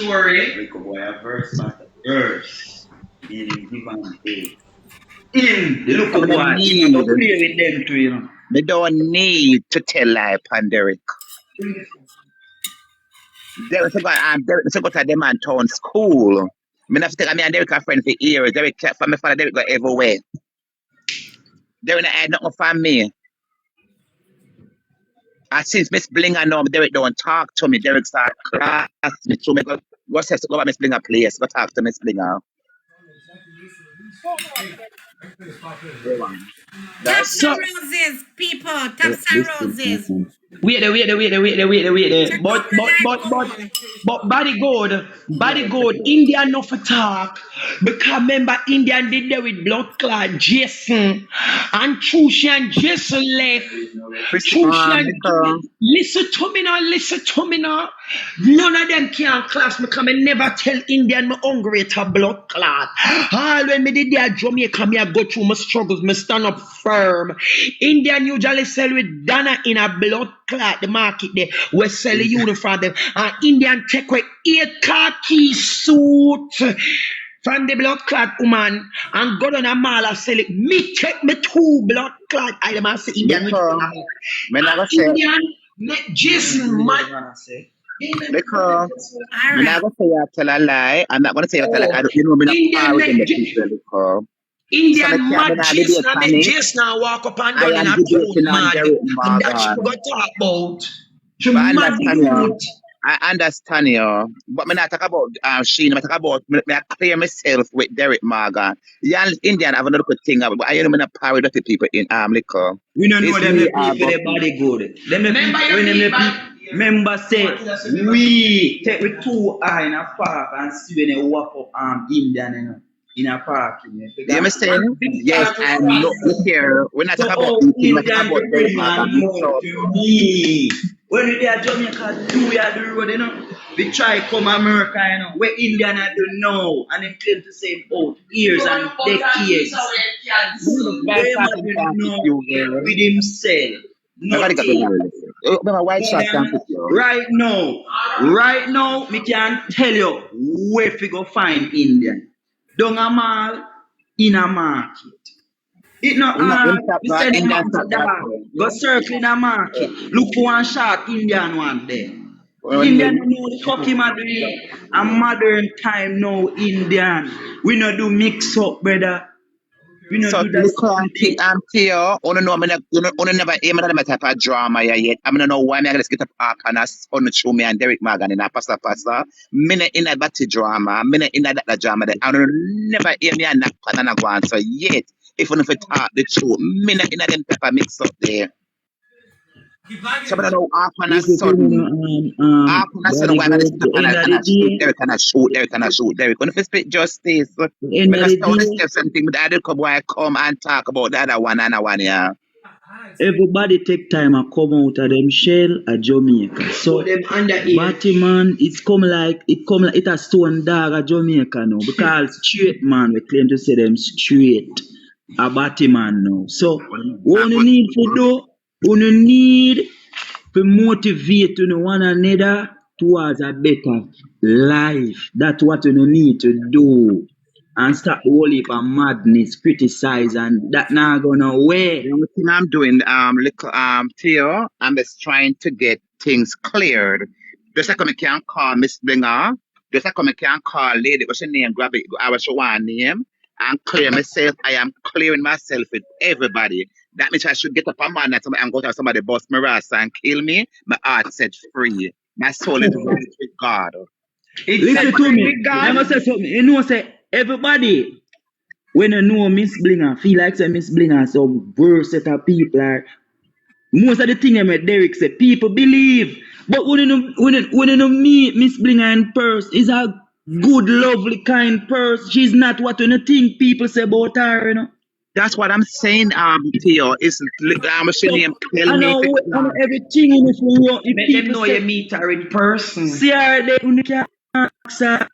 Story. Likkle B0Y, verse master verse. Meaning give and take. In the I Likkle don't B0Y, you know, need, go play with them too, you know. they don't need to tell lie upon Derek. Derek to go, Derek to go to them and town school. I mean, have to take me and Derek a friend for years. Derek kept from my father, Derek go everywhere. Derek not had nothing from me. And since Miss Blinger know Derek don't talk to me, Derek start class me to me go say to go to Miss Blinger place, go talk to Miss Blinger. Go on. Taps That's and So, roses, people. Taps and listen, roses. wait there. The couple like gold. But body good, India no for talk. Because remember, Indian did there with blood clot, Jason. And Trushi and Jason left. Chris Trushi and Liquor. listen to me now. None of them can class me because I never tell Indian me hungry to blood clot. All when me did there Jamaica, me I go through my struggles, me stand up firm. Indian usually sell with Dana in a blood clot, the market there. We sell the uniform them. And Indian take away 8 khaki suit from the blood clot woman and go down a mall and sell it. Me take me 2 blood clot. I am say Indian with Liquor. Me and never say Indian make Jason man. liquor. All Me right. never say you tell a lie. I'm not gonna say you tell a lie. Oh, You know me not Indian par with them make the people liquor. So me Indian can't me mad not be there Jason. I make panic. Jason and walk up and I down in am a town debating on mad. Derek And that she Morgan. go talk about. She But I mad the understand you. youth. I understand you. But me not talk about Sheen, I talk about me I clear myself with Derek Morgan. Yeah, Indian have another good thing but I know me not par with dirty people in liquor. We don't know It's them me the people but their body good. Them the Remember people your when them the feedback. people member say we take with 2 eye in a park and see when they walk up Indian in a park. You know. you understand? And big Yes, part of and look us. here, we're not So talking about how eating, we're talking Indian about to Derek bring Morgan man mix more up. to me. When we there Jamaica do we are the road, you know. We try come America, you know. Where Indian I don't know and they claim to say about years and decades. You know the guy Them I talking don't past with know you, girl. with himself. I gotta get the Nothing. girl. Oh, my white But shot can't with you. right now, me can tell you where we go find Indian. Down a mall, in a market. It not Him hard. stop We that send them Indian out to stop that that. phone. Go circle in a market. Look for one short Indian one there. When Indian you don't know the fucking modern. A modern time now, Indian. We not do mix up, brother. We not so do that look something there. Theo, only know me not only never aim at them type of drama yet. I mean I know why me I gotta get up and us on the show me and Derek Morgan in a pasta. Me not in a batty drama, me not in that drama that I don't never hear me and that pattern go on. So yet if we talk the truth, me not in them type of mix up there. So I don't know half and a This is thing, sudden. Half and a sudden body why I'm gonna good. sit up The end of and the I shoot day, Derek and I shoot Derek and I shoot Derek. When if you speak justice, the end me of not the stone the day, steps and thing, but I do come boy come and talk about the other one, yeah. everybody take time and come out of them shell at Jamaica. So them Batman, it a stone dog at Jamaica now because straight man we claim to say them straight a Batman now. So what you need to do, you need to motivate one another towards a better life. That's what you need to do. And stop the whole heap of madness, criticize, and that not gonna work. The only thing I'm doing, little Theo, I'm just trying to get things cleared. Just like I can call Miss Blinger, just like I can call lady, what's her name, grab it, I was one name, and clear myself. I am clearing myself with everybody. That means I should get up a man and go to somebody bust my ass and kill me. My heart set free. My soul is right with God. It's set Listen to free me. with Let God. me say something. You know, say everybody when you know Miss Blinger, feel like say Miss Blinger some worst set of people are most of the thing that Derek say, people believe. But when you know me, Miss Blinger in person is a good, lovely, kind person. She's not what you think people say about her, you know. That's what I'm saying, Theo. It's I'm So saying tell I me if know it's and everything in this world, if Let them people know say you meet her in person. see her there, you can ask her.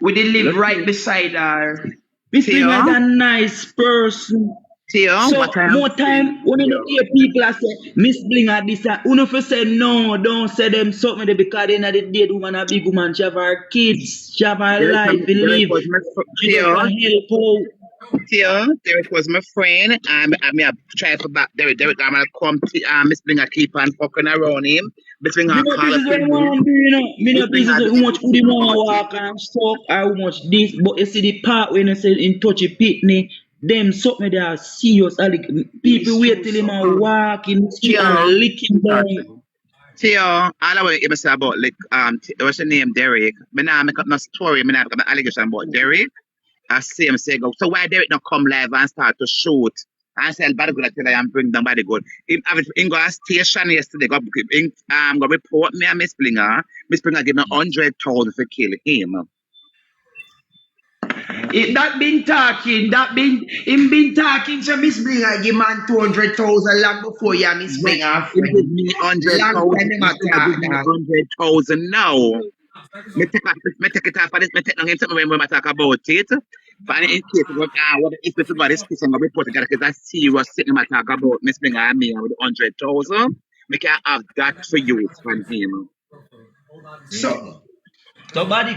We did live look right beside her. Miss Blinger is Theo. a nice person. Theo, So what I am more saying, time, when you Theo. hear people are say, Miss Bling at this, you for say no, don't say them something there because they not the dead woman, a big woman, she have her kids, she have her life to Derek live. was my She just Theo. want help out. Theo, Derek was my friend. I mean, I try for back Derek. Derek, I'm gonna come to Miss Blinger keep on fucking around him. Miss Me Blinger no call up business what to you me. want to do, you know. Me Miss no business Blinger how much food you want to walk and stuff, or how much this. But you see the part when you say in touchy pitney, them something they are serious. Like, people wait till him and walk in the street and Theo, lick him down. Theo, all I want to say about like what's the name Derek? Me now make up no story. Me now make up an allegation about Derek. I see him say go. So why Derek not come live and start to shoot? And say body good tell I am bring down body good. In go a station yesterday, go report me and Miss Blinger. Miss Blinger give me 100,000 for kill him. That him been talking to Miss Blinger, give man 200,000 long before you Miss No, Blinger he give friend. me Long 100,000. time them Miss a Blinger talk give me that. 100,000 now. Me take it off of this. Me take on him something when we talk about it. But in case what if we got this piece on the report together because I see you was sitting and talk about Miss Blinger and me with 100,000. We can have that for you from him. So So body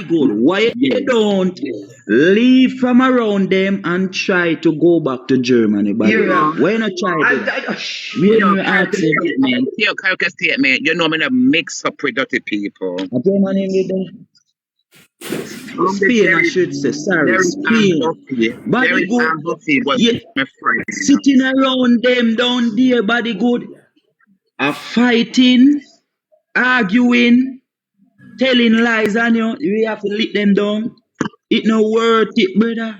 good. Why you Yeah. don't leave from around them and try to go back to Germany, body you're good? Theo, Why not try them? When Theo, you character ask him, statement. Theo, character statement. You know me to mix up with dirty people. a Germany with them? The Spain, I should say. Sorry, Derek and Spain. Buffy. Body Derek good. and Buffy was Yeah, my friend. sitting around them down there, body good. Are fighting, arguing, telling lies on you. We have to lick them down. It no worth it, brother.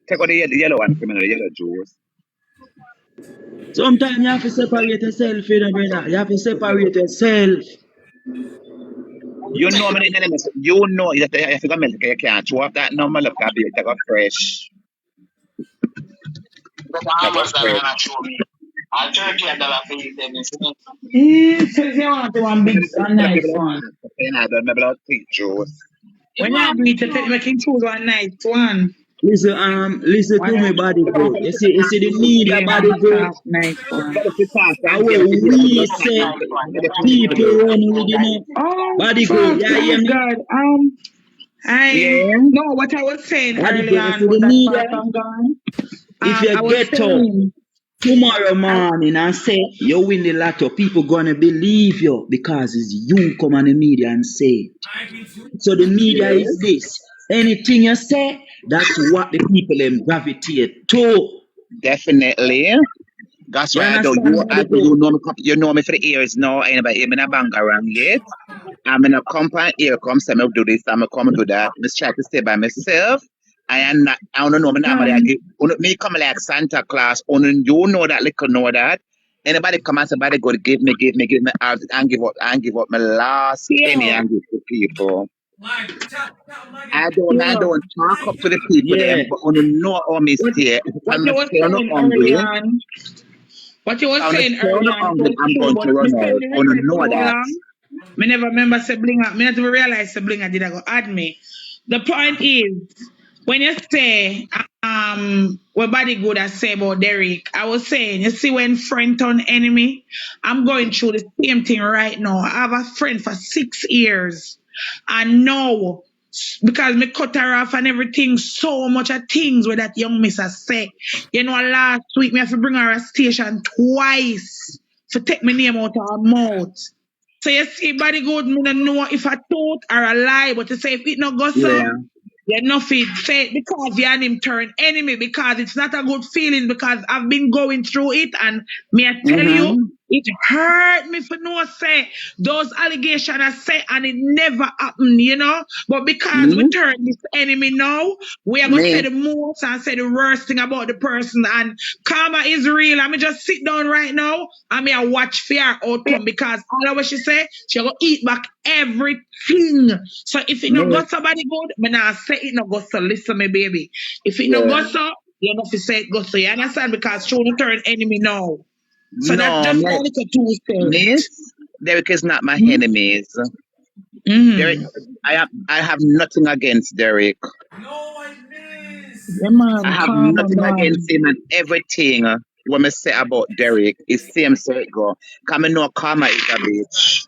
Take out the yellow one for me, the yellow juice. Sometimes you have to separate yourself, you know, brother. You have to separate yourself. You know me, you know that if you got milk, you can't chew up that number. Look, I'll be take a fresh. Take a fresh. so you want to one big a nice one. I don't know about tea juice. When you agree to take make him choose one nice one. Listen One to me, body good. You see the media, yeah, body man, good. soft nice one. But if you talk I and give will people we just say people people. run with you know. Oh, Body good. fuck, Yeah, oh hear me? God. I Yeah. no, what I was saying Body early good. You see on the was that media? part I'm gone. If I you was get up saying, tomorrow I, morning and say you win the lotto, people gonna believe you because it's you come on the media and say it. So the media Yes. is this. Anything you say, that's what the people them gravitate to. Definitely. That's You why understand, body good? you know me for the years now. I ain't never even a bang around yet. I'm in a company here comes I'm do this, I'm come do that. Just try to stay by myself. I am not I don't know me normally I um, give me come like Santa Claus, only you know that little know that. Anybody come and somebody go to give me and give up my last penny yeah, and give to people. I yeah. don't talk up to the people Yeah. them, but on know how me What stay. If what I'm you was stay on saying early hungry, on, what you was I'm saying stay early on on, it hungry, was I'm true, going but to me run stayed out. in the On place know so that. long. Me never remember Sablinger. Me never realize Sablinger did I go add me. The point is, when you say what body good I say about Derek, I was saying, you see when friend turn enemy, I'm going through the same thing right now. I have a friend for 6 years. And now because me cut her off and everything, so much of things where that young miss has say. You know, last week me have to bring her a station twice to take my name out of her mouth. So you see, body good, me don't know if I thought or a lie, but to say if it not go so, Yeah. you know fit say it because you and him turn enemy because it's not a good feeling because I've been going through it and me I tell you, Mm-hmm. it hurt me for no say those allegations I say and it never happened, you know. But because we Mm-hmm. turn this enemy now, we are gonna say Me. the most and say the worst thing about the person and karma is real. I mean just sit down right now and me I watch fear outcome because all of what she say, she gonna eat back everything. So if it not Me. got somebody good, me nah say it not go so. Listen, me baby. If it not go Yeah. so, you know if you say it go so. You understand? Because she will turn enemy now. So that's No, just my little two Miss. cents. Derek is not my Hmm? enemies. Derek, I have nothing against Derek. Yeah, man, I have calm nothing against man. him and everything when I say about Derek is same so it go. Come know karma is a bitch.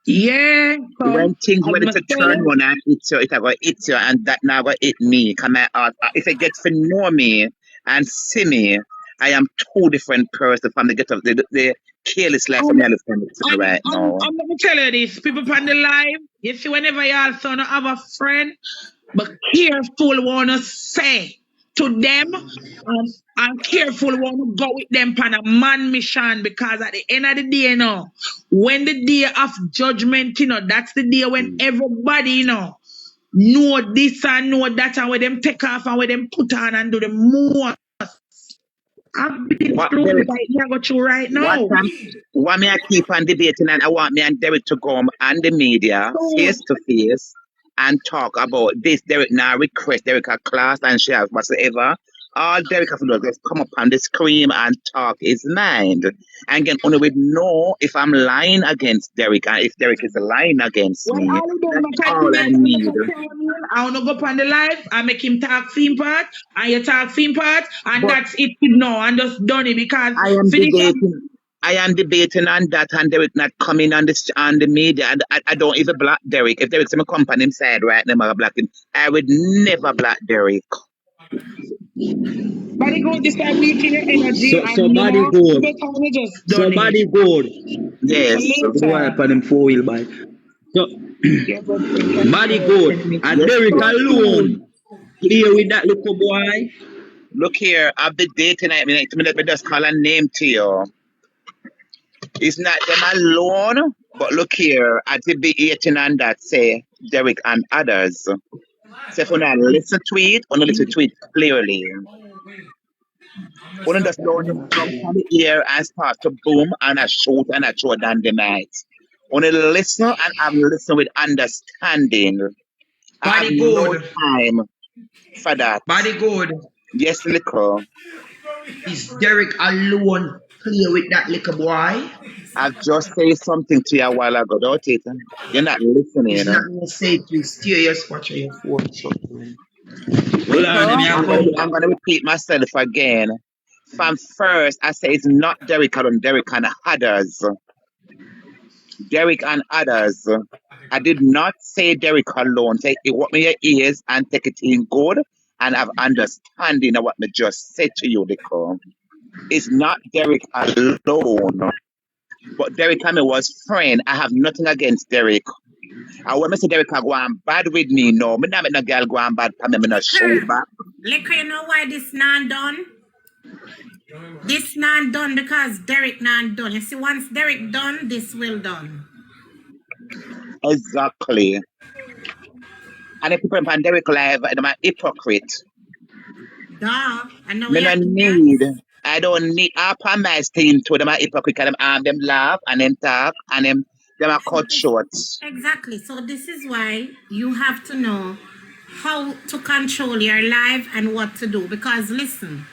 Yeah, so When things as ready I to turn say, on and hit you, it go hit you and that now go hit me. Come if it gets to know me and see me, I am two different person from the get of the careless life from and me understand right now. let me tell you this, people on the live, you see, whenever y'all son have a friend, but careful wanna say to them, and careful wanna go with them on a man mission because at the end of the day, when the day of judgment, that's the day when everybody, know this and know that, and where them take off and where them put on and do the most. I've been What through it Derek? right now, got you right What now. time? What me I keep on debating and I want me and Derek to come on the media So, face to face and talk about this. Derek now request Derek a class and share whatsoever. All Derek has to do is just come up on the screen and talk his mind. And then only we know if I'm lying against Derek and if Derek is lying against well, me. all of them That's make a all I debate, need. I wanna go up on the live, I make him talk theme part, and you talk theme part, and But that's it now, and just done it because I am for this debating. I am debating on that, and Derek not coming on the media, and I don't even block Derek. If Derek's in my company inside right now, I block him. I would never block Derek. but it go this time weak in your energy, So and body you good. better when you just So done it. body good. So Yes, Good boy later, for them 4-wheel bike. So you're going to take body care of good. it. And yes, Derek sir. So soon. alone. Play with that little boy. Look here, I've been dating. Let me just call a name to you. It's not them alone, but look here, I did be 18 on that. Say Derek and others. Say if you not listen to it, only listen to it clearly. One just don't jump on the air and start to boom and a shoot and a throw dynamite. Only listen and have listen with understanding. I have Body no good. time for that. Body good. Yes, Likkle. Is Derek alone play with that little boy? I've just said something to you a while ago, don't it? You're not listening. It's not gonna say to steer your spot on your phone. So, hold on, let Likkle, me I'm come gonna back. I'm gonna repeat myself again. From first, I say it's not Derek alone, Derek and others. Derek and others. I did not say Derek alone. Say it what me your ears and take it in good and have understanding of what me just said to you, Likkle. It's not Derek alone. But Derek and me was friend. I have nothing against Derek. And when I say Derek go on bad with me, no, me not make no girl go on bad for me, me not show Likkle, back. Likkle, you know why this not done? This not done because Derek not done. You see, once Derek done, this will done. Exactly. And if people on Derek live, I'm a hypocrite. Duh. I know Me you no do that. need. I don't need half of my thing to them a hypocrite and them laugh and them talk and them a So cut this, short. exactly. So this is why you have to know how to control your life and what to do. Because listen,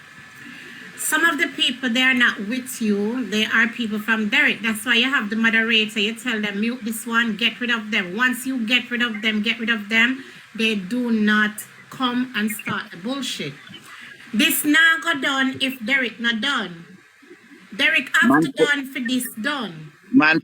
some of the people, they are not with you. They are people from Derek. That's why you have the moderator. You tell them, mute this one, get rid of them. Once you get rid of them, they do not come and start the bullshit. This now got done if Derek not done. Derek have Man, to done for this done. man